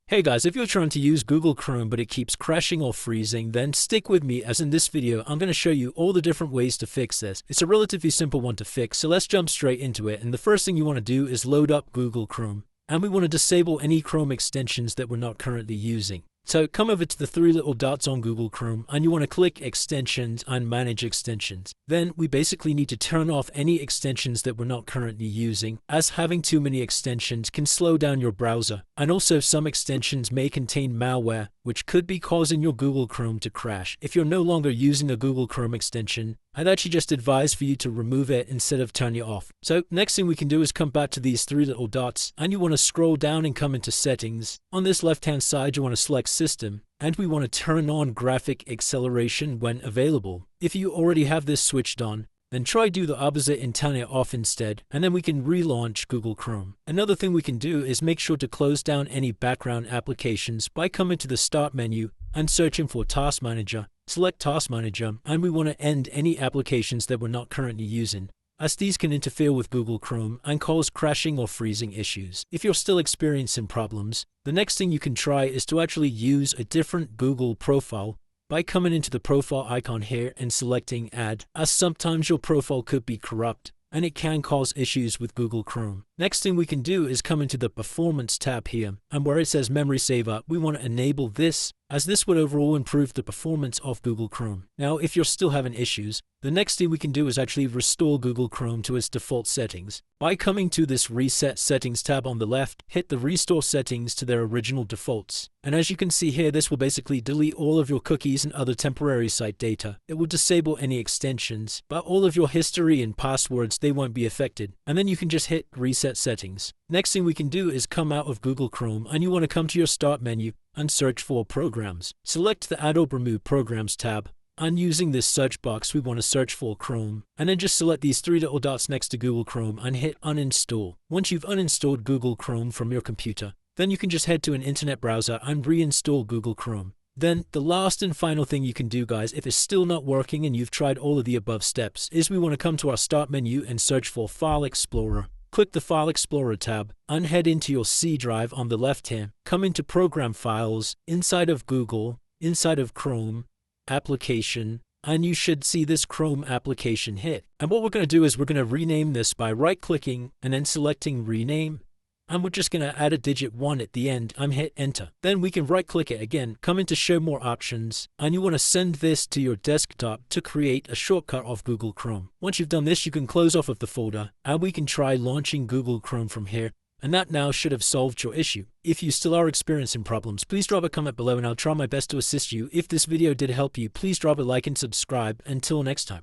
Hey guys, if you're trying to use Google Chrome but it keeps crashing or freezing, then stick with me, as in this video I'm going to show you all the different ways to fix this. It's a relatively simple one to fix, so let's jump straight into it. And the first thing you want to do is load up Google Chrome. And we want to disable any Chrome extensions that we're not currently using. So come over to the three little dots on Google Chrome and you want to click Extensions and Manage Extensions. Then we basically need to turn off any extensions that we're not currently using, as having too many extensions can slow down your browser. And also some extensions may contain malware, which could be causing your Google Chrome to crash. If you're no longer using a Google Chrome extension, I'd actually just advise for you to remove it instead of turn it off. So next thing we can do is come back to these three little dots and you want to scroll down and come into Settings. On this left hand side you want to select System and we want to turn on graphic acceleration when available. If you already have this switched on, then try do the opposite and turn it off instead, and then we can relaunch Google Chrome. Another thing we can do is make sure to close down any background applications by coming to the Start menu and searching for Task Manager. Select Task Manager, and we want to end any applications that we're not currently using, as these can interfere with Google Chrome and cause crashing or freezing issues. If you're still experiencing problems, the next thing you can try is to actually use a different Google profile by coming into the profile icon here and selecting Add, as sometimes your profile could be corrupt and it can cause issues with Google Chrome. Next thing we can do is come into the Performance tab here, and where it says Memory Saver, we want to enable this, as this would overall improve the performance of Google Chrome. Now, if you're still having issues, the next thing we can do is actually restore Google Chrome to its default settings. By coming to this Reset Settings tab on the left, hit the Restore Settings to their original defaults. And as you can see here, this will basically delete all of your cookies and other temporary site data. It will disable any extensions, but all of your history and passwords, they won't be affected. And then you can just hit Reset Settings. Next thing we can do is come out of Google Chrome and you want to come to your Start menu and search for Programs. Select the Add or Remove Programs tab. And using this search box, we want to search for Chrome. And then just select these three little dots next to Google Chrome and hit Uninstall. Once you've uninstalled Google Chrome from your computer, then you can just head to an internet browser and reinstall Google Chrome. Then the last and final thing you can do, guys, if it's still not working and you've tried all of the above steps, is we want to come to our Start menu and search for File Explorer. Click the File Explorer tab and head into your C drive on the left here. Come into Program Files, inside of Google, inside of Chrome, Application, and you should see this Chrome application hit. And what we're going to do is we're going to rename this by right-clicking and then selecting Rename. And we're just going to add a digit 1 at the end and hit Enter. Then we can right-click it again, come into Show More Options, and you want to send this to your desktop to create a shortcut of Google Chrome. Once you've done this, you can close off of the folder, and we can try launching Google Chrome from here. And that now should have solved your issue. If you still are experiencing problems, please drop a comment below and I'll try my best to assist you. If this video did help you, please drop a like and subscribe. Until next time.